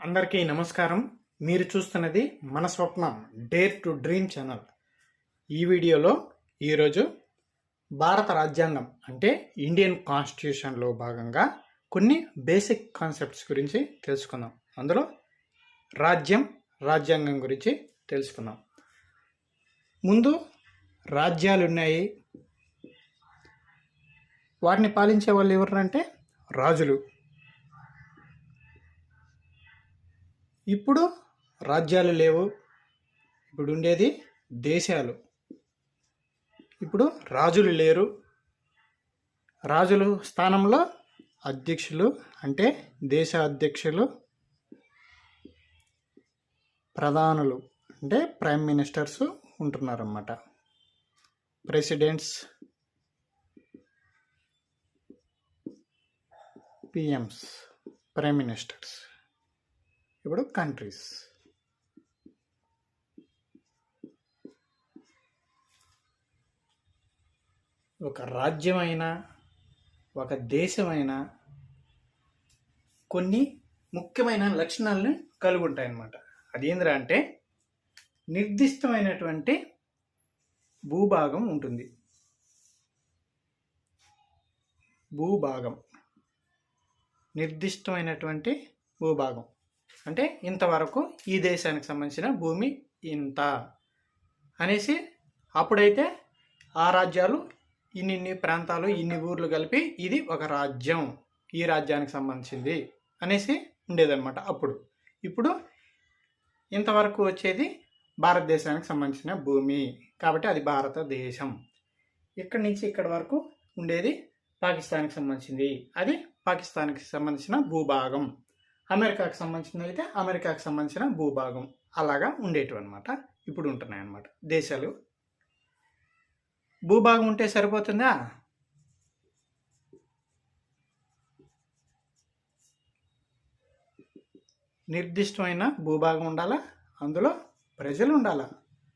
అందరికీ నమస్కారం. మీరు చూస్తున్నది మన స్వప్నం డేర్ టు డ్రీమ్ ఛానల్. ఈ వీడియోలో ఈరోజు భారత రాజ్యాంగం అంటే ఇండియన్ కాన్స్టిట్యూషన్లో భాగంగా కొన్ని బేసిక్ కాన్సెప్ట్స్ గురించి తెలుసుకుందాం. అందులో రాజ్యాంగం గురించి తెలుసుకుందాం. ముందు రాజ్యాలు ఉన్నాయి. వాటిని పాలించే వాళ్ళు ఎవరంటే రాజులు. ఇప్పుడు రాజ్యాలు లేవు, ఇప్పుడు ఉండేది దేశాలు. ఇప్పుడు రాజులు లేరు. రాజుల స్థానంలో అధ్యక్షులు అంటే దేశ అధ్యక్షులు, ప్రధానులు అంటే ప్రైమ్ మినిస్టర్స్ ఉంటున్నారన్నమాట. Presidents, PMs, prime ministers. ఇప్పుడు కంట్రీస్. ఒక రాజ్యమైనా ఒక దేశమైనా కొన్ని ముఖ్యమైన లక్షణాలను కలిగి ఉంటాయన్నమాట. అదేంద్రా అంటే నిర్దిష్టమైనటువంటి భూభాగం ఉంటుంది. నిర్దిష్టమైనటువంటి భూభాగం అంటే ఇంతవరకు ఈ దేశానికి సంబంధించిన భూమి ఇంత అనేసి, అప్పుడైతే ఆ రాజ్యాలు ఇన్ని ప్రాంతాలు ఇన్ని ఊర్లు కలిపి ఇది ఒక రాజ్యం, ఈ రాజ్యానికి సంబంధించింది అనేసి ఉండేదన్నమాట అప్పుడు. ఇప్పుడు ఇంతవరకు వచ్చేది భారతదేశానికి సంబంధించిన భూమి కాబట్టి అది భారతదేశం. ఇక్కడి నుంచి ఇక్కడి వరకు ఉండేది పాకిస్తాన్కి సంబంధించింది, అది పాకిస్తాన్కి సంబంధించిన భూభాగం. అమెరికాకు సంబంధించిన అయితే అమెరికాకు సంబంధించిన భూభాగం. అలాగా ఉండేటివి అనమాట. ఇప్పుడు ఉంటున్నాయి అన్నమాట దేశాలు. భూభాగం ఉంటే సరిపోతుందా? నిర్దిష్టమైన భూభాగం ఉండాలా, అందులో ప్రజలు ఉండాలా.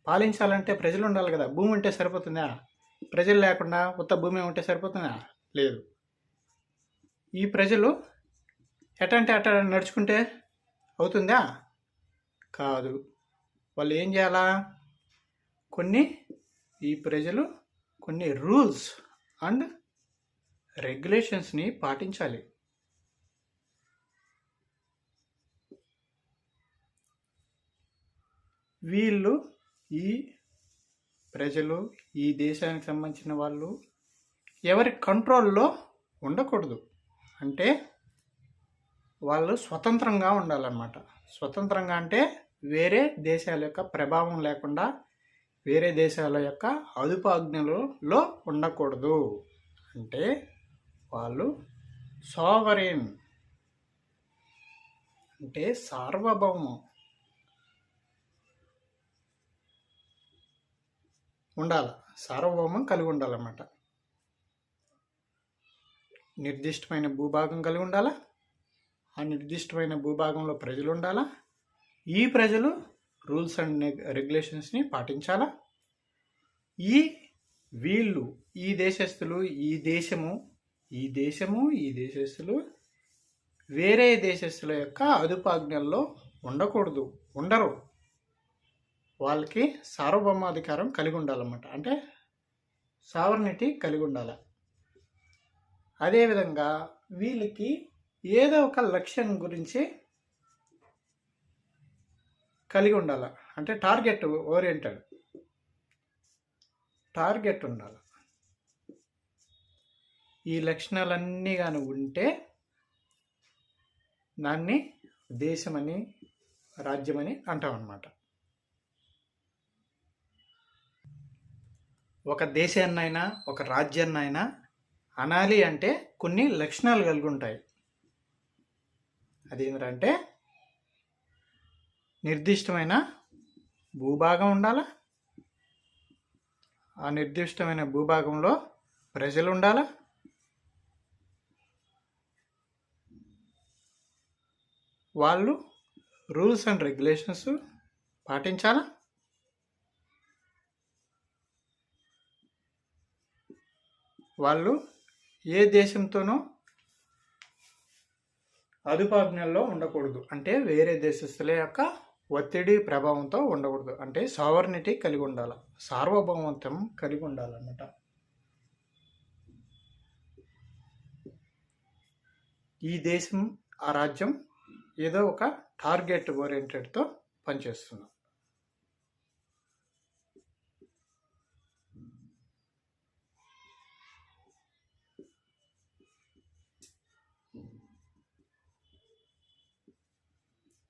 పాలించాలంటే ప్రజలు ఉండాలి కదా. భూమి ఉంటే సరిపోతుందా? ప్రజలు లేకుండా ఉత్త భూమి ఉంటే సరిపోతుందా? లేదు. ఈ ప్రజలు ఎటంటే అట నడుచుకుంటే అవుతుందా? కాదు. వాళ్ళు ఏం చేయాలా? ఈ ప్రజలు కొన్ని రూల్స్ అండ్ రెగ్యులేషన్స్ని పాటించాలి. వీళ్ళు ఈ ప్రజలు ఈ దేశానికి సంబంధించిన వాళ్ళు ఎవరి కంట్రోల్లో ఉండకూడదు. అంటే వాళ్ళు స్వతంత్రంగా ఉండాలన్నమాట. స్వతంత్రంగా అంటే వేరే దేశాల యొక్క ప్రభావం లేకుండా, వేరే దేశాల యొక్క అదుపాజ్ఞలలో ఉండకూడదు. అంటే వాళ్ళు సావరెన్ అంటే సార్వభౌమం ఉండాలి, సార్వభౌమం కలిగి ఉండాలన్నమాట. నిర్దిష్టమైన భూభాగం కలిగి ఉండాలా. ఆ నిర్దిష్టమైన భూభాగంలో ప్రజలు ఉండాలా. ఈ ప్రజలు రూల్స్ అండ్ రెగ్యులేషన్స్ని పాటించాలా. వీళ్ళు ఈ దేశస్తులు ఈ దేశస్తులు వేరే దేశస్తుల యొక్క అదుపాజ్ఞల్లో ఉండరు. వాళ్ళకి సార్వభౌమాధికారం కలిగి ఉండాలన్నమాట. అంటే సావర్నిటీ కలిగి ఉండాలి. అదేవిధంగా వీళ్ళకి ఏదో ఒక లక్ష్యం గురించి కలిగి ఉండాలి. అంటే టార్గెట్ ఓరియంటెడ్ టార్గెట్ ఉండాలి. ఈ లక్షణాలన్నీ కానీ ఉంటే దాన్ని దేశమని రాజ్యమని అంటాం అన్నమాట. ఒక దేశాన్నైనా ఒక రాజ్యాన్నైనా అనాలి అంటే కొన్ని లక్షణాలు కలిగి ఉంటాయి. అదేంటంటే నిర్దిష్టమైన భూభాగం ఉండాలా. ఆ నిర్దిష్టమైన భూభాగంలో ప్రజలు ఉండాలా. వాళ్ళు రూల్స్ అండ్ రెగ్యులేషన్స్ పాటించాలా. వాళ్ళు ఏ దేశంతోనూ అదుపాజ్ఞల్లో ఉండకూడదు, అంటే వేరే దేశస్తుల యొక్క ఒత్తిడి ప్రభావంతో ఉండకూడదు, అంటే సావర్నిటీ కలిగి ఉండాలి, సార్వభౌమత్వం కలిగి ఉండాలన్నమాట. ఈ దేశం ఆ రాజ్యం ఏదో ఒక టార్గెట్ ఓరియంటెడ్తో పనిచేస్తుంది.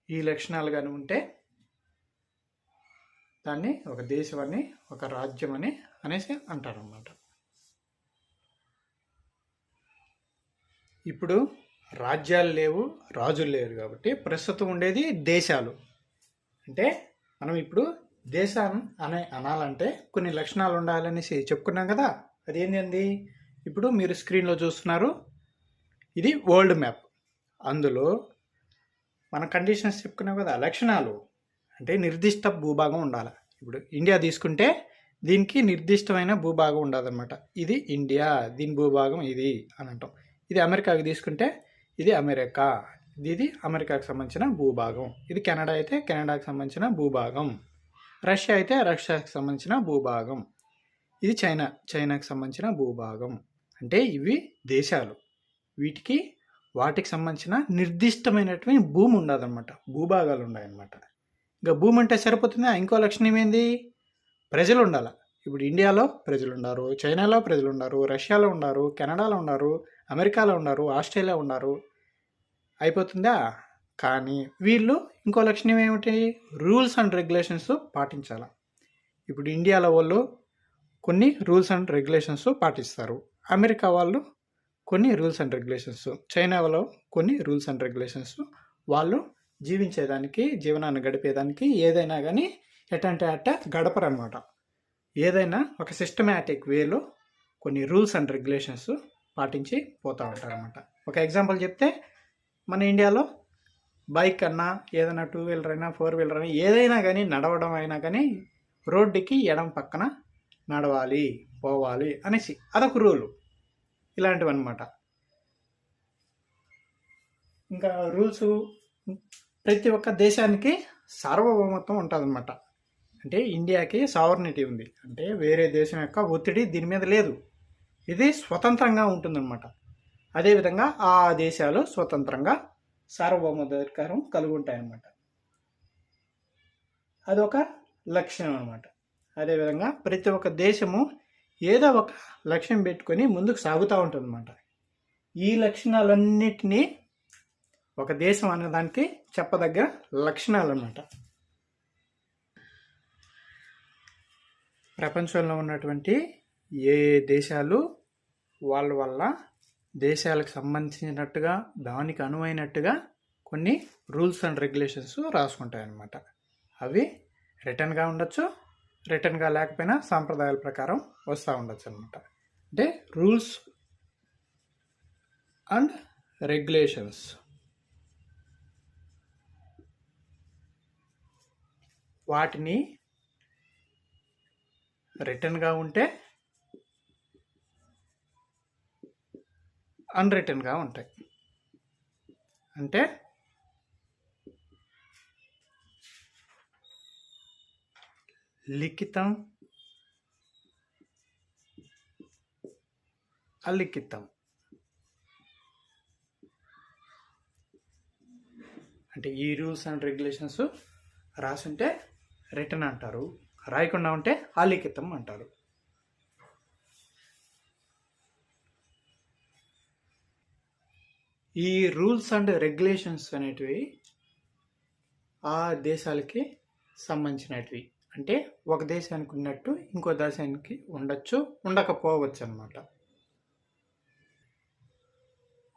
ఈ లక్షణాలు కానీ ఉంటే దాన్ని ఒక దేశం అని, ఒక రాజ్యం అని అనేసి అంటారు అన్నమాట. ఇప్పుడు రాజ్యాలు లేవు, రాజులు లేరు, కాబట్టి ప్రస్తుతం ఉండేది దేశాలు. అంటే మనం ఇప్పుడు దేశాన్ని అనాలంటే కొన్ని లక్షణాలు ఉండాలనేసి చెప్పుకున్నాం కదా. అదేంటండి, ఇప్పుడు మీరు స్క్రీన్లో చూస్తున్నారు, ఇది వరల్డ్ మ్యాప్. అందులో మన కండిషన్స్ చెప్పుకున్నాం కదా, లక్షణాలు అంటే నిర్దిష్ట భూభాగం ఉండాలి. ఇప్పుడు ఇండియా తీసుకుంటే దీనికి నిర్దిష్టమైన భూభాగం ఉండదన్నమాట. ఇది ఇండియా, దీని భూభాగం ఇది అని అంటాం. ఇది అమెరికాకి తీసుకుంటే ఇది అమెరికా, ఇది అమెరికాకు సంబంధించిన భూభాగం. ఇది కెనడా అయితే కెనడాకి సంబంధించిన భూభాగం. రష్యా అయితే రష్యాకి సంబంధించిన భూభాగం. ఇది చైనాకి సంబంధించిన భూభాగం. అంటే ఇవి దేశాలు. వాటికి సంబంధించిన నిర్దిష్టమైనటువంటి భూమి ఉండదన్నమాట, భూభాగాలు ఉన్నాయన్నమాట. ఇంకా భూమి అంటే సరిపోతుందా? ఇంకో లక్షణం ఏంది, ప్రజలు ఉండాలి. ఇప్పుడు ఇండియాలో ప్రజలు ఉన్నారు, చైనాలో ప్రజలు ఉన్నారు, రష్యాలో ఉన్నారు, కెనడాలో ఉన్నారు, అమెరికాలో ఉన్నారు, ఆస్ట్రేలియా ఉన్నారు. అయిపోతుందా? కానీ వీళ్ళు ఇంకో లక్షణం ఏమిటి, రూల్స్ అండ్ రెగ్యులేషన్స్ పాటించాలి. ఇప్పుడు ఇండియాలో వాళ్ళు కొన్ని రూల్స్ అండ్ రెగ్యులేషన్స్ పాటిస్తారు, అమెరికా వాళ్ళు కొన్ని రూల్స్ అండ్ రెగ్యులేషన్స్, చైనాలో కొన్ని రూల్స్ అండ్ రెగ్యులేషన్స్. వాళ్ళు జీవించేదానికి, జీవనాన్ని గడిపేదానికి ఏదైనా కానీ ఎట్టంటే గడపరు అనమాట. ఏదైనా ఒక సిస్టమేటిక్ వేలో కొన్ని రూల్స్ అండ్ రెగ్యులేషన్స్ పాటించి పోతూ ఉంటారు అనమాట. ఒక ఎగ్జాంపుల్ చెప్తే, మన ఇండియాలో బైక్ అన్నా, ఏదైనా 2 వీలర్ అయినా 4 వీలర్ అయినా ఏదైనా కానీ నడవడం అయినా కానీ రోడ్డుకి ఎడం పక్కన నడవాలి, పోవాలి అనేసి అదొక రూలు. ఇలాంటివి అనమాట. ఇంకా రూల్స్ ప్రతి ఒక్క దేశానికి సార్వభౌమత్వం ఉంటుందన్నమాట. అంటే ఇండియాకి సావర్నిటీ ఉంది, అంటే వేరే దేశం యొక్క ఒత్తిడి దీని మీద లేదు, ఇది స్వతంత్రంగా ఉంటుందన్నమాట. అదేవిధంగా ఆ దేశాలు స్వతంత్రంగా సార్వభౌమాధికారం కలిగి ఉంటాయన్నమాట. అదొక లక్ష్యం అనమాట. అదేవిధంగా ప్రతి ఒక్క దేశము ఏదో ఒక లక్ష్యం పెట్టుకొని ముందుకు సాగుతూ ఉంటుందన్నమాట. ఈ లక్షణాలన్నిటినీ ఒక దేశం అనేదానికి చెప్పదగ్గ లక్షణాలు అన్నమాట. ప్రపంచంలో ఉన్నటువంటి ఏ దేశాలు వాళ్ళ దేశాలకు సంబంధించినట్టుగా, దానికి అనువైనట్టుగా కొన్ని రూల్స్ అండ్ రెగ్యులేషన్స్ రాసుకుంటాయన్నమాట. అవి రిటర్న్గా ఉండొచ్చు, రిటర్న్గా లేకపోయినా సాంప్రదాయాల ప్రకారం వస్తూ ఉండొచ్చు అనమాట. అంటే రూల్స్ అండ్ రెగ్యులేషన్స్. వాటిని రిటర్న్గా ఉంటే అన్రిటర్న్గా ఉంటాయి. అంటే లిఖితం, అలిఖితం. అంటే ఈ రూల్స్ అండ్ రెగ్యులేషన్స్ రాసుంటే రిటర్న్ అంటారు, రాయకుండా ఉంటే అలిఖితం అంటారు. ఈ రూల్స్ అండ్ రెగ్యులేషన్స్ అనేటివి ఆ దేశాలకి సంబంధించినటివి. అంటే ఒక దేశానికి ఉన్నట్టు ఇంకో దేశానికి ఉండొచ్చు, ఉండకపోవచ్చు అన్నమాట.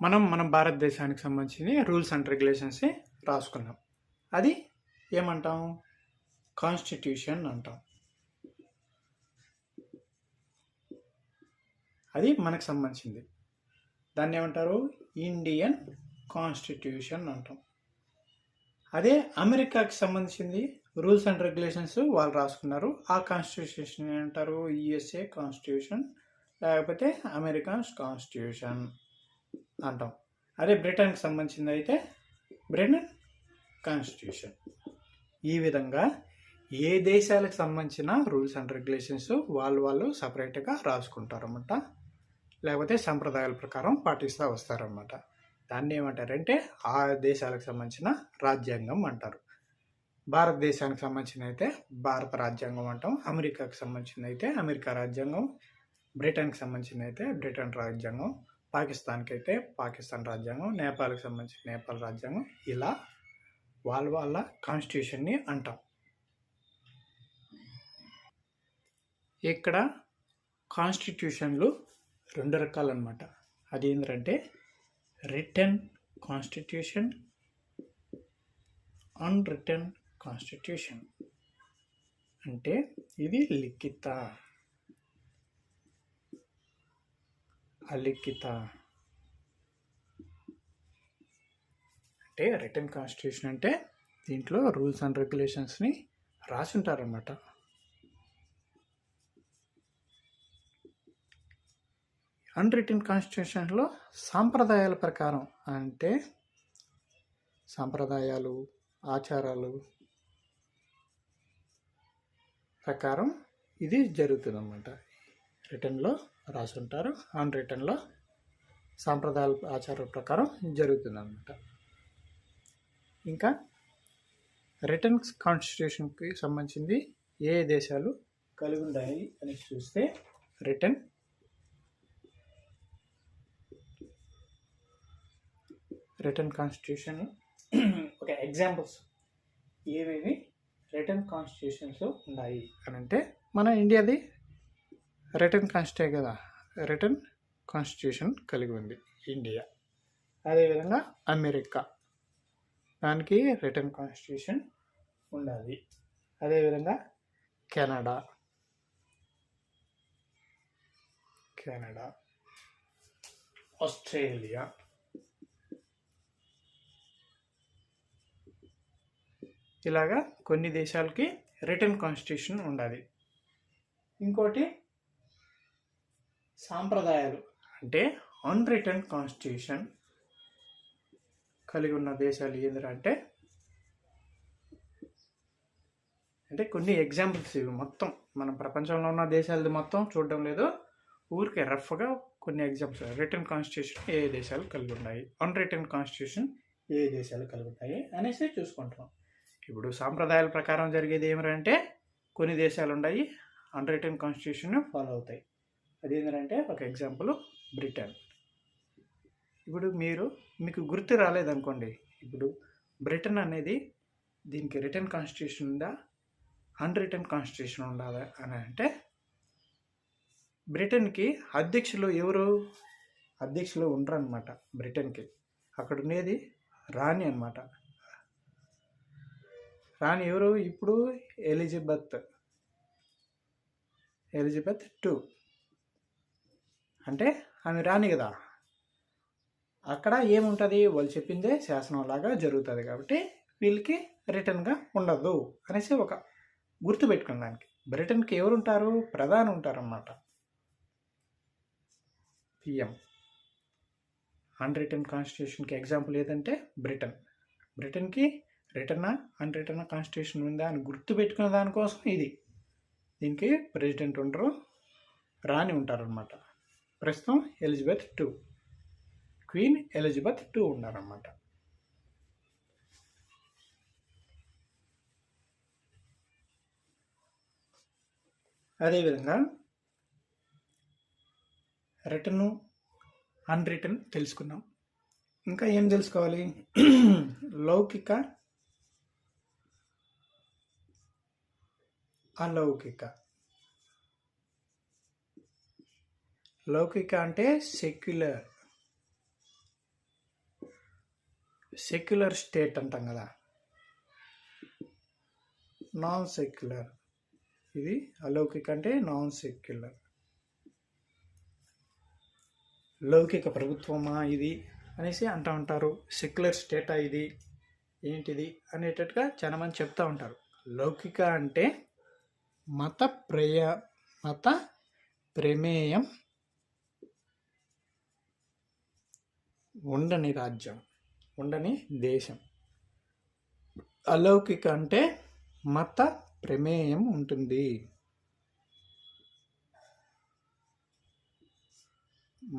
మన భారతదేశానికి సంబంధించిన రూల్స్ అండ్ రెగ్యులేషన్స్ రాసుకున్నాం. అది ఏమంటాం, కాన్స్టిట్యూషన్ అంటాం. అది మనకు సంబంధించింది. దాన్ని ఏమంటారు, ఇండియన్ కాన్స్టిట్యూషన్ అంటాం. అదే అమెరికాకి సంబంధించింది రూల్స్ అండ్ రెగ్యులేషన్స్ వాళ్ళు రాసుకున్నారు, ఆ కాన్స్టిట్యూషన్ ఏమంటారు, యుఎస్ఏ కాన్స్టిట్యూషన్, లేకపోతే అమెరికన్ కాన్స్టిట్యూషన్ అంటాం. అదే బ్రిటన్కి సంబంధించింది అయితే బ్రిటన్ కాన్స్టిట్యూషన్. ఈ విధంగా ఏ దేశాలకు సంబంధించిన రూల్స్ అండ్ రెగ్యులేషన్స్ వాళ్ళు సపరేట్గా రాసుకుంటారన్నమాట, లేకపోతే సంప్రదాయాల ప్రకారం పాటిస్తూ వస్తారన్నమాట. దాన్ని ఏమంటారంటే ఆ దేశాలకు సంబంధించిన రాజ్యాంగం అంటారు. భారతదేశానికి సంబంధించిన అయితే భారత రాజ్యాంగం అంటాం, అమెరికాకి సంబంధించిన అయితే అమెరికా రాజ్యాంగం, బ్రిటన్కి సంబంధించిన అయితే బ్రిటన్ రాజ్యాంగం, పాకిస్తాన్కి అయితే పాకిస్తాన్ రాజ్యాంగం, నేపాల్కి సంబంధించిన నేపాల్ రాజ్యాంగం, ఇలా వాళ్ళ కాన్స్టిట్యూషన్ని అంటాం. ఇక్కడ కాన్స్టిట్యూషన్లు 2 రకాలన్నమాట. అది ఏంటంటే రిటన్ కాన్స్టిట్యూషన్, అన్రిటన్ కాన్స్టిట్యూషన్. అంటే ఇది లిఖిత, అలిఖిత. అంటే రిటన్ కాన్స్టిట్యూషన్ అంటే దీంట్లో రూల్స్ అండ్ రెగ్యులేషన్స్ని రాసి ఉంటారన్నమాట. అన్రిటన్ కాన్స్టిట్యూషన్లో సాంప్రదాయాల ప్రకారం, అంటే సాంప్రదాయాలు, ఆచారాలు ప్రకారం ఇది జరుగుతుంది అన్నమాట. రిటన్లో రాసి ఉంటారు, అన్రిటన్లో సాంప్రదాయాల ఆచారాల ప్రకారం జరుగుతుంది అన్నమాట. ఇంకా రిటన్ కాన్స్టిట్యూషన్కి సంబంధించింది ఏ దేశాలు కలిగి ఉన్నాయి అని చూస్తే రిటన్ కాన్స్టిట్యూషన్ ఒక ఎగ్జాంపుల్స్ ఏవేవి రిటన్ కాన్స్టిట్యూషన్స్ ఉన్నాయి అని అంటే, మన ఇండియాది రిటన్ కాన్స్టిట్యూషన్ కదా, రిటన్ కాన్స్టిట్యూషన్ కలిగి ఉంది ఇండియా. అదేవిధంగా అమెరికా, దానికి రిటన్ కాన్స్టిట్యూషన్ ఉండాలి. అదేవిధంగా కెనడా, ఆస్ట్రేలియా, ఇలాగా కొన్ని దేశాలకి రిటన్ కాన్స్టిట్యూషన్ ఉండాలి. ఇంకోటి సాంప్రదాయాలు, అంటే అన్రిటన్ కాన్స్టిట్యూషన్ కలిగి ఉన్న దేశాలు ఏంటంటే, అంటే కొన్ని ఎగ్జాంపుల్స్ ఇవి. మొత్తం మనం ప్రపంచంలో ఉన్న దేశాలది మొత్తం చూడడం లేదు, ఊరికే రఫ్గా కొన్ని ఎగ్జాంపుల్స్. రిటన్ కాన్స్టిట్యూషన్ ఏ దేశాలు కలిగి ఉన్నాయి, అన్రిటన్ కాన్స్టిట్యూషన్ ఏ దేశాలు కలిగి ఉన్నాయి అనేసి చూసుకుంటాం. ఇప్పుడు సాంప్రదాయాల ప్రకారం జరిగేది ఏమిటంటే, కొన్ని దేశాలు ఉన్నాయి అన్రిటన్ కాన్స్టిట్యూషన్ ఫాలో అవుతాయి. అదేంటంటే ఒక ఎగ్జాంపుల్ బ్రిటన్. ఇప్పుడు మీకు గుర్తు రాలేదనుకోండి, ఇప్పుడు బ్రిటన్ అనేది దీనికి రిటన్ కాన్స్టిట్యూషన్ ఉందా, అన్రిటన్ కాన్స్టిట్యూషన్ ఉండాలి అని అంటే, బ్రిటన్కి అధ్యక్షులు ఉండరు అనమాట. బ్రిటన్కి అక్కడ ఉండేది రాణి అనమాట. రాణి ఎవరు? ఇప్పుడు ఎలిజబెత్ II, అంటే ఆమె రాణి కదా. అక్కడ ఏముంటుంది, వాళ్ళు చెప్పిందే శాసనం లాగా జరుగుతుంది. కాబట్టి వీళ్ళకి రిటర్న్గా ఉండదు అనేసి ఒక గుర్తు పెట్టుకోవడానికి. బ్రిటన్కి ఎవరు ఉంటారు? ప్రధాని ఉంటారన్నమాట, PM. అన్రిటన్ కాన్స్టిట్యూషన్కి ఎగ్జాంపుల్ ఏదంటే బ్రిటన్కి రిటర్న్ అన్రిటర్న్ కాన్స్టిట్యూషన్ ఉందా అని గుర్తు పెట్టుకునే దానికోసం ఇది. దీనికి ప్రెసిడెంట్ ఉండరు, రాణి ఉంటారనమాట. ప్రస్తుతం Elizabeth II, queen Elizabeth II ఉన్నారన్నమాట. అదేవిధంగా రిటర్న్ అన్రిటర్న్ తెలుసుకున్నాం. ఇంకా ఏం తెలుసుకోవాలి? లౌకిక, అలౌకిక. లౌకిక అంటే సెక్యులర్ స్టేట్ అంటాం కదా. నాన్ సెక్యులర్, ఇది అలౌకిక అంటే నాన్ సెక్యులర్. లౌకిక ప్రభుత్వమా ఇది అనేసి అంటూ ఉంటారు. సెక్యులర్ స్టేటా ఇది, ఏంటిది అనేటట్టుగా చాలా మంది చెప్తూ ఉంటారు. లౌకిక అంటే మత ప్రమేయం ఉండని రాజ్యం, ఉండని దేశం. అలౌకిక అంటే మత ప్రమేయం ఉంటుంది.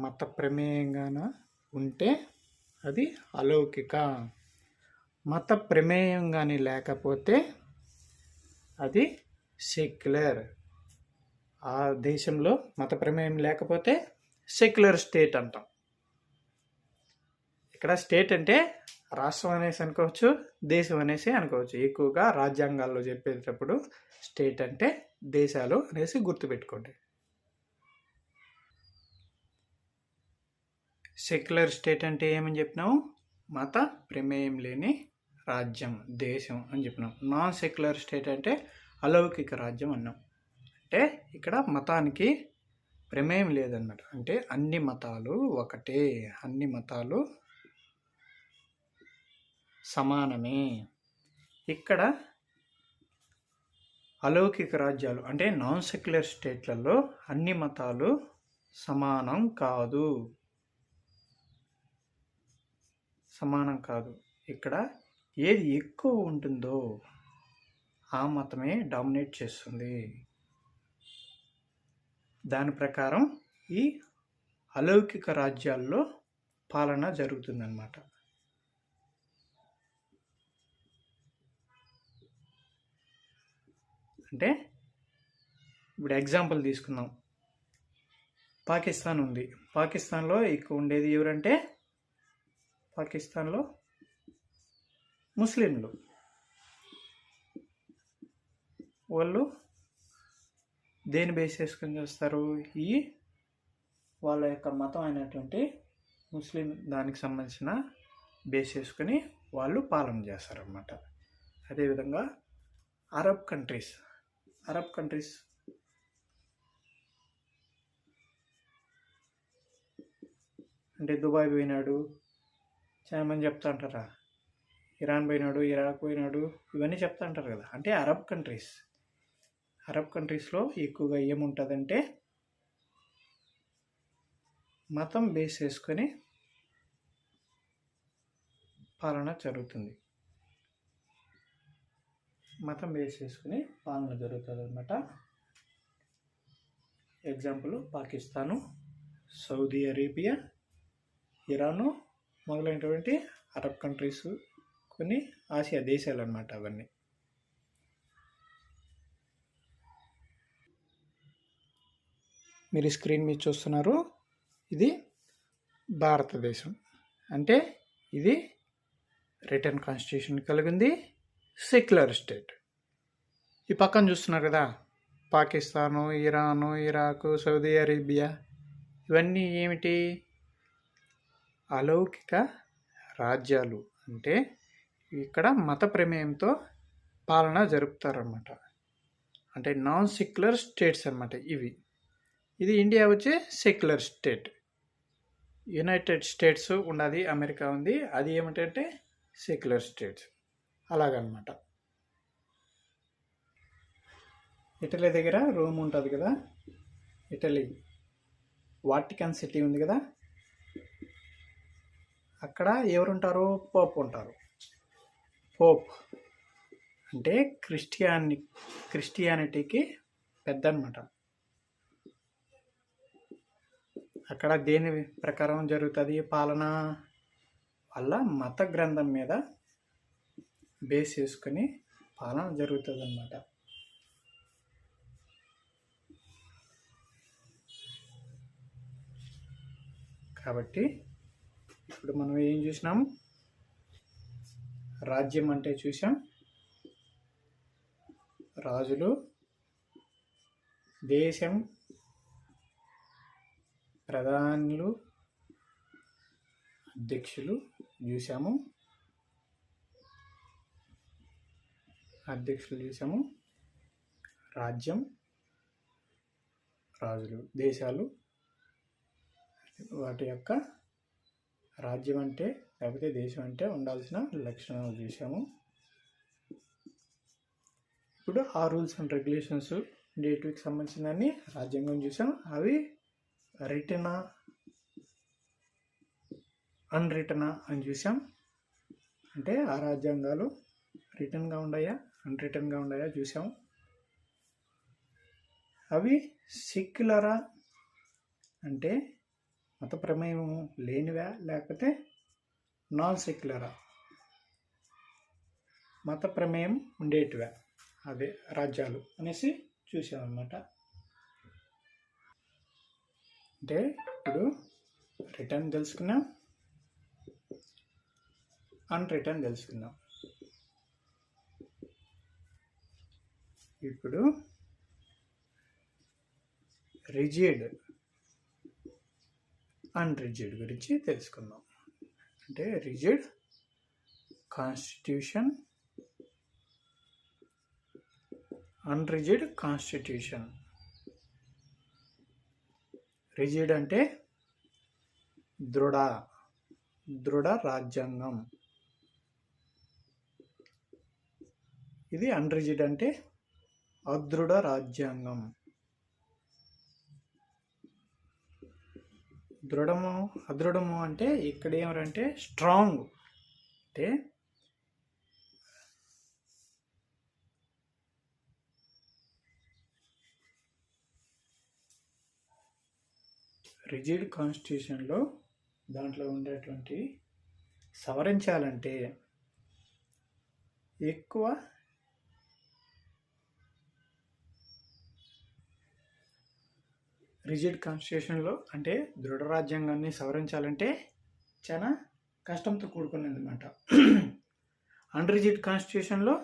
మత ప్రమేయంగాన ఉంటే అది అలౌకిక. మత ప్రమేయం కానీ లేకపోతే అది సెక్యులర్. ఆ దేశంలో మత ప్రమేయం లేకపోతే సెక్యులర్ స్టేట్ అంటాం. ఇక్కడ స్టేట్ అంటే రాష్ట్రం అనేసి అనుకోవచ్చు, దేశం అనేసి అనుకోవచ్చు. ఎక్కువగా రాజ్యాంగాల్లో చెప్పేటప్పుడు స్టేట్ అంటే దేశాలు అనేసి గుర్తుపెట్టుకోండి. సెక్యులర్ స్టేట్ అంటే ఏమని చెప్పినాము? మత ప్రమేయం లేని రాజ్యం, దేశం అని చెప్పినాం. నాన్ సెక్యులర్ స్టేట్ అంటే అలౌకిక రాజ్యం అన్నాం. అంటే ఇక్కడ మతానికి ప్రమేయం లేదన్నమాట. అంటే అన్ని మతాలు ఒకటే, అన్ని మతాలు సమానమే. ఇక్కడ అలౌకిక రాజ్యాలు అంటే నాన్ సెక్యులర్ స్టేట్లలో అన్ని మతాలు సమానం కాదు. ఇక్కడ ఏది ఎక్కువ ఉంటుందో ఆ మతమే డామినేట్ చేస్తుంది. దాని ప్రకారం ఈ అలౌకిక రాజ్యాల్లో పాలన జరుగుతుందన్నమాట. అంటే ఇప్పుడు ఎగ్జాంపుల్ తీసుకుందాం. పాకిస్తాన్ ఉంది. పాకిస్తాన్లో ఎక్కువ ఉండేది ఎవరంటే పాకిస్తాన్లో ముస్లింలు. వాళ్ళు దేని బేస్ చేసుకొని చేస్తారు? ఈ వాళ్ళ యొక్క మతం అయినటువంటి ముస్లిం దానికి సంబంధించిన బేస్ చేసుకొని వాళ్ళు పాలన చేస్తారన్నమాట. అదేవిధంగా అరబ్ కంట్రీస్ అంటే దుబాయ్ పోయినాడు, చాలా మంది చెప్తా అంటారా, ఇరాన్ పోయినాడు, ఇరాక్ పోయినాడు, ఇవన్నీ చెప్తా అంటారు కదా. అంటే అరబ్ కంట్రీస్లో ఎక్కువగా ఏముంటుందంటే మతం బేస్ చేసుకొని పాలన జరుగుతుంది. అన్నమాట. Example Pakistan, Saudi Arabia, Iran మొదలైనటువంటి అరబ్ కంట్రీస్, కొన్ని ఆసియా దేశాలు అన్నమాట. అవన్నీ మీరు స్క్రీన్ మీద చూస్తున్నారు. ఇది భారతదేశం. అంటే ఇది రిటర్న్ కాన్స్టిట్యూషన్ కలిగింది, సెక్యులర్ స్టేట్. ఈ పక్కన చూస్తున్నారు కదా, Pakistan, Iran, Iraq, Saudi Arabia, ఇవన్నీ ఏమిటి? అలౌకిక రాజ్యాలు. అంటే ఇక్కడ మత ప్రమేయంతో పాలన జరుపుతారన్నమాట. అంటే నాన్ సెక్యులర్ స్టేట్స్ అన్నమాట ఇది ఇండియా వచ్చే సెక్యులర్ స్టేట్. యునైటెడ్ స్టేట్స్ ఉన్నది, అమెరికా ఉంది, అది ఏమిటంటే సెక్యులర్ స్టేట్స్. అలాగనమాట. ఇటలీ దగ్గర రోమ్ ఉంటుంది కదా, ఇటలీ వాటికన్ సిటీ ఉంది కదా, అక్కడ ఎవరుంటారు? పోప్ ఉంటారు. పోప్ అంటే క్రిస్టియానిటీకి పెద్ద అన్నమాట. అక్కడ దేని ప్రకారం జరుగుతుంది పాలన? వాళ్ళ మత గ్రంథం మీద బేస్ చేసుకొని పాలన జరుగుతుంది అన్నమాట. కాబట్టి ఇప్పుడు మనం ఏం చూసినాం? రాజ్యం అంటే చూసాం, రాజులు, దేశం, ప్రధానులు, అధ్యక్షులు చూసాము, రాజ్యం, రాజులు, దేశాలు, వాటి యొక్క రాజ్యం అంటే లేకపోతే దేశం అంటే ఉండాల్సిన లక్షణాలు చూసాము. ఇప్పుడు ఆ రూల్స్ అండ్ రెగ్యులేషన్స్ డేట్కి సంబంధించినన్ని రాజ్యాంగం చూసాం. అవి రిటర్న్ అన్రిటనా అని చూసాం. అంటే ఆ రాజ్యాంగాలు రిటర్న్గా ఉన్నాయా అన్రిటర్న్గా ఉన్నాయా చూసాం. అవి సెక్యులరా అంటే మత ప్రమేయం లేనివా లేకపోతే నాన్ సెక్యులరా మత ప్రమేయం ఉండేటివా అదే రాజ్యాలు అనేసి చూసామన్నమాట. అంటే ఇప్పుడు రిటర్న్ తెలుసుకున్నాం, అన్రిటర్న్ తెలుసుకున్నాం. ఇప్పుడు రిజిడ్ అన్రిజిడ్ గురించి తెలుసుకుందాం. అంటే రిజిడ్ కాన్స్టిట్యూషన్, అన్రిజిడ్ కాన్స్టిట్యూషన్. రిజిడ్ అంటే దృఢ రాజ్యాంగం. ఇది అన్రిజిడ్ అంటే అదృఢ రాజ్యాంగం. అదృఢము అంటే ఇక్కడ ఏమంటే స్ట్రాంగ్. అంటే రిజిడ్ కాన్స్టిట్యూషన్లో దాంట్లో ఉండేటువంటి సవరించాలంటే ఎక్కువ రిజిడ్ కాన్స్టిట్యూషన్లో అంటే దృఢ రాజ్యాంగాన్ని సవరించాలంటే చాలా కష్టంతో కూడుకున్నది అన్నమాట. అన్రిజిడ్ కాన్స్టిట్యూషన్లో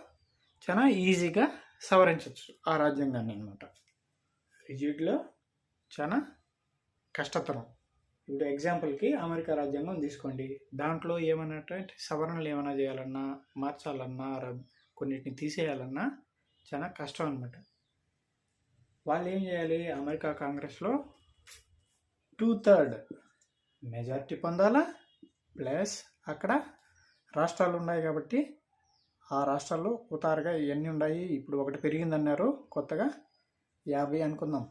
చాలా ఈజీగా సవరించవచ్చు ఆ రాజ్యాంగాన్ని అన్నమాట. రిజిడ్లో చాలా కష్టతరం. ఇప్పుడు ఎగ్జాంపుల్కి అమెరికా రాజ్యాంగం తీసుకోండి. దాంట్లో ఏమన్నట్టు సవరణలు ఏమైనా చేయాలన్నా, మార్చాలన్నా, కొన్నిటిని తీసేయాలన్నా చాలా కష్టం అన్నమాట. వాళ్ళు ఏం చేయాలి, అమెరికా కాంగ్రెస్లో 2/3 మెజారిటీ పొందాలా, ప్లస్ అక్కడ రాష్ట్రాలు ఉన్నాయి కాబట్టి ఆ రాష్ట్రాల్లో ఉతారుగా ఇవన్నీ ఉన్నాయి. ఇప్పుడు ఒకటి పెరిగిందన్నారు, కొత్తగా 50 అనుకుందాం,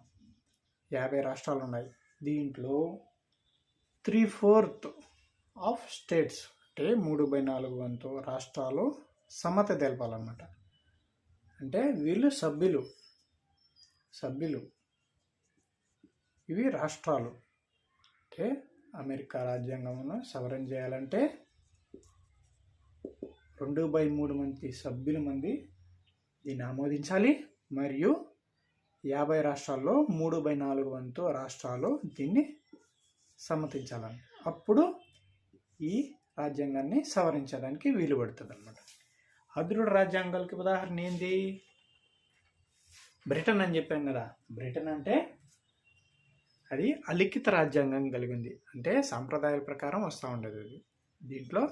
50 రాష్ట్రాలు ఉన్నాయి. దీంట్లో 3/4 ఆఫ్ స్టేట్స్ అంటే 3/4 వంతు రాష్ట్రాలు సమ్మతి తెలపాలన్నమాట. అంటే వీళ్ళు సభ్యులు. ఇవి రాష్ట్రాలు. అంటే అమెరికా రాజ్యాంగంను సవరణ చేయాలంటే 2/3 మంది సభ్యుల మంది దీన్ని ఆమోదించాలి. మరియు 50 రాష్ట్రాల్లో 3/4 వంతు రాష్ట్రాలు దీన్ని సమ్మతించాలని. అప్పుడు ఈ రాజ్యాంగాన్ని సవరించడానికి వీలు పడుతుంది అన్నమాట. అదృఢ రాజ్యాంగాలకి ఉదాహరణ ఏంది, బ్రిటన్ అని చెప్పాం కదా. బ్రిటన్ అంటే అది అలిఖిత రాజ్యాంగం కలిగింది, అంటే సాంప్రదాయాల ప్రకారం వస్తూ ఉండేది అది. దీంట్లో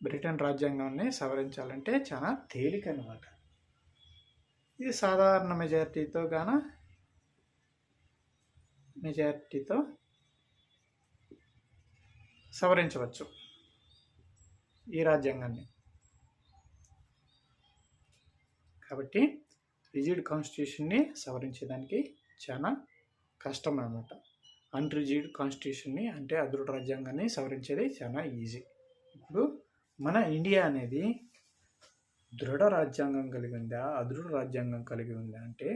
బ్రిటన్ రాజ్యాంగాన్ని సవరించాలంటే చాలా తేలిక అన్నమాట. ఇది సాధారణ మెజారిటీతో సవరించవచ్చు ఈ రాజ్యాంగాన్ని. కాబట్టి రిజిడ్ కాన్స్టిట్యూషన్ని సవరించేదానికి చాలా కష్టం అన్నమాట. అన్రిజిడ్ కాన్స్టిట్యూషన్ని అంటే అదృఢ రాజ్యాంగాన్ని సవరించేది చాలా ఈజీ. ఇప్పుడు మన ఇండియా అనేది దృఢ రాజ్యాంగం కలిగి ఉందా, అదృఢ రాజ్యాంగం కలిగి ఉందా అంటే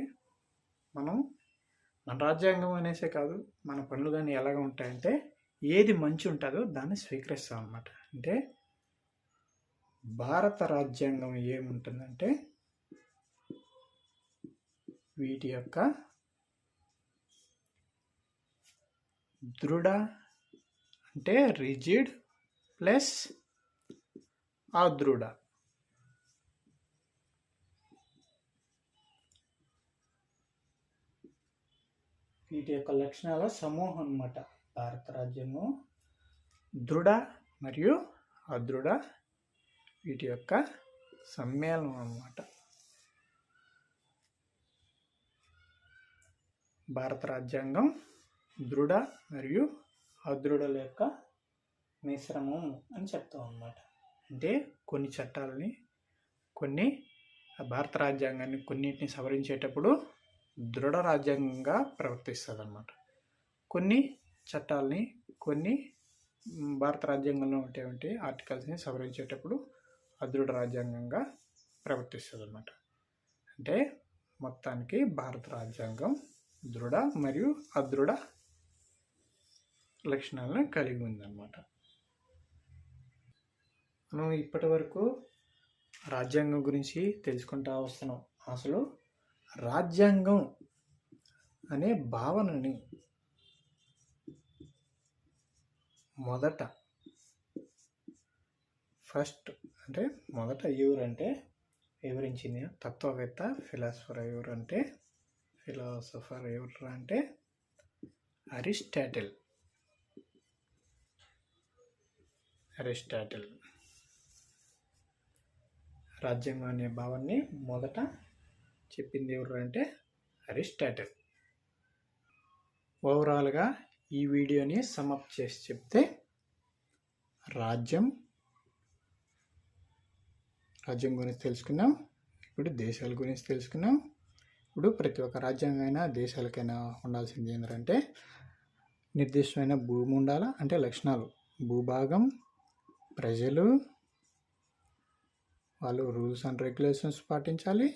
మన రాజ్యాంగం అనేసే కాదు, మన పనులు కానీ ఎలాగ ఉంటాయంటే ఏది మంచి ఉంటుందో దాన్ని స్వీకరిస్తాం అన్నమాట. అంటే భారత రాజ్యాంగం ఏముంటుందంటే వీటి యొక్క దృఢ అంటే రిజిడ్ ప్లస్ అదృఢ. వీటి యొక్క లక్షణాల సమూహం అన్నమాట భారత రాజ్యాంగం. దృఢ మరియు అదృఢ వీటి యొక్క సమ్మేళనం అన్నమాట. భారత రాజ్యాంగం దృఢ మరియు అదృఢల యొక్క మిశ్రమం అని చెప్తాం అన్నమాట. అంటే కొన్ని చట్టాలని భారత రాజ్యాంగాన్ని కొన్నిటిని సవరించేటప్పుడు దృఢ రాజ్యాంగంగా ప్రవర్తిస్తుంది అన్నమాట. కొన్ని చట్టాలని కొన్ని భారత రాజ్యాంగంలో ఉండేటువంటి ఆర్టికల్స్ని సవరించేటప్పుడు అదృఢ రాజ్యాంగంగా ప్రవర్తిస్తుంది అన్నమాట. అంటే మొత్తానికి భారత రాజ్యాంగం దృఢ మరియు అదృఢ లక్షణాలను కలిగి ఉందన్నమాట. మనం ఇప్పటి వరకు రాజ్యాంగం గురించి తెలుసుకుంటూ వస్తున్నాం. అసలు రాజ్యాంగం అనే భావనని మొదట ఎవరంటే వివరించింది తత్వవేత్త ఫిలాసఫర్ ఎవరు అంటే అరిస్టాటిల్. రాజ్యాంగం అనే భావాన్ని మొదట చెప్పింది ఎవరు అంటే అరిస్టాటిల్. ఓవరాల్గా ఈ వీడియోని సమప్ చేసి చెప్తే రాజ్యం గురించి తెలుసుకున్నాం. ఇప్పుడు దేశాల గురించి తెలుసుకున్నాం. ఇప్పుడు ప్రతి ఒక్క రాజ్యాంగమైనా దేశాలకైనా ఉండాల్సింది ఏంటంటే నిర్దిష్టమైన భూమి ఉండాలా, అంటే లక్షణాలు, భూభాగం, ప్రజలు, వాళ్ళు రూల్స్ అండ్ రెగ్యులేషన్స్ పాటించాలి,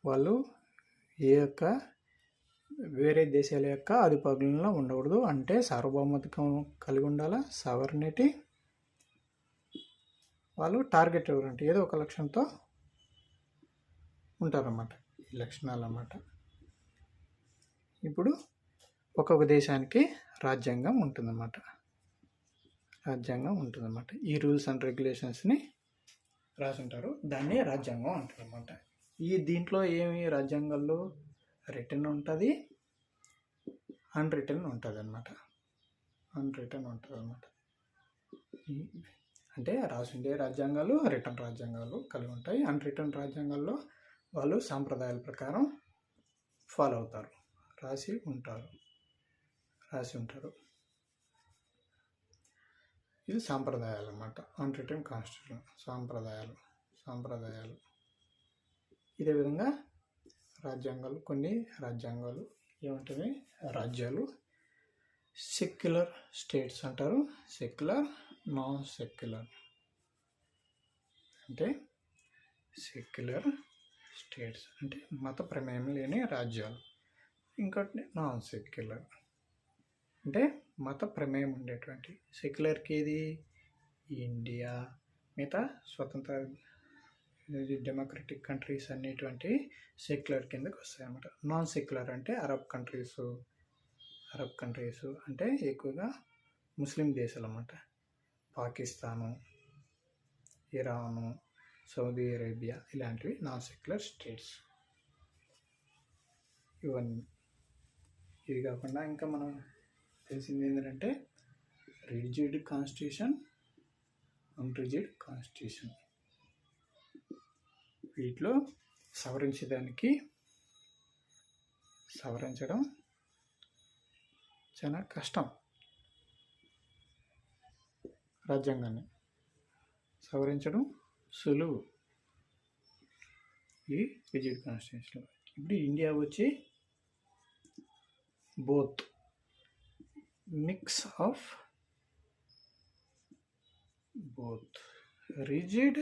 వాళ్ళు వేరే దేశాల యొక్క ఆధిపత్యంలో ఉండకూడదు, అంటే సార్వభౌమత్వం కలిగి ఉండాలా, సావర్నిటీ, వాళ్ళు టార్గెట్ ఎవరంటే ఏదో ఒక లక్ష్యంతో ఉంటారన్నమాట. ఈ లక్షణాలు అన్నమాట. ఇప్పుడు ఒక్కొక్క దేశానికి రాజ్యాంగం ఉంటుందన్నమాట. ఈ రూల్స్ అండ్ రెగ్యులేషన్స్ని రాసుంటారు, దాన్ని రాజ్యాంగం అంటారన్నమాట. దీంట్లో రాజ్యాంగాల్లో రిటర్న్ ఉంటుంది, అన్రిటర్న్ ఉంటుంది అన్నమాట. అంటే రాసుండే రాజ్యాంగాలు రిటర్న్ రాజ్యాంగాలు కలిగి ఉంటాయి. అన్రిటర్న్ రాజ్యాంగాల్లో వాళ్ళు సాంప్రదాయాల ప్రకారం ఫాలో అవుతారు, రాసి ఉంటారు. ఇది సాంప్రదాయాలు అన్నమాట. అన్రిటర్న్ కాన్స్టిట్యూషన్ సాంప్రదాయాలు. ఇదే విధంగా కొన్ని రాజ్యాంగాలు ఏమంటాయి, రాజ్యాలు సెక్యులర్ స్టేట్స్ అంటారు. Secular, non secular. అంటే సెక్యులర్ స్టేట్స్ అంటే మత ప్రమేయం లేని రాజ్యాలు. ఇంకోటి నాన్ సెక్యులర్ అంటే మత ప్రమేయం ఉండేటువంటి. సెక్యులర్కి ఏది ఇండియా, మిగతా స్వతంత్ర డెమోక్రటిక్ కంట్రీస్ అనేటువంటి సెక్యులర్ కిందకి వస్తాయి అన్నమాట. నాన్ సెక్యులర్ అంటే అరబ్ కంట్రీస్ అంటే ఎక్కువగా ముస్లిం దేశాలు అన్నమాట. పాకిస్తాను, ఇరాను, సౌదీ అరేబియా ఇలాంటివి నాన్ సెక్యులర్ స్టేట్స్. ఇవి కాకుండా ఇంకా మనం తెలిసింది ఏంటంటే రిజిడ్ కాన్స్టిట్యూషన్, అన్రిజిడ్ కాన్స్టిట్యూషన్. వీటిలో సవరించడం చాలా కష్టం. రాజ్యాంగాన్ని సవరించడం సులువు ఈ రిజిడ్ కాన్స్టిట్యూషన్లో. ఇప్పుడు ఇండియా వచ్చి mix of both rigid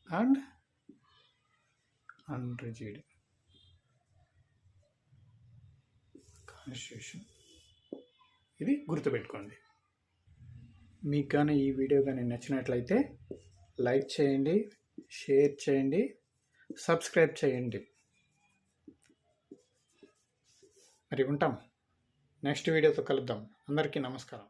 and unrigid constitution. ఇది గుర్తుపెట్టుకోండి. మీకు కానీ ఈ వీడియో కానీ నచ్చినట్లయితే లైక్ చేయండి, షేర్ చేయండి, సబ్స్క్రైబ్ చేయండి. మరి ఉంటాం. నెక్స్ట్ వీడియోతో కలుద్దాం. అందరికీ నమస్కారం.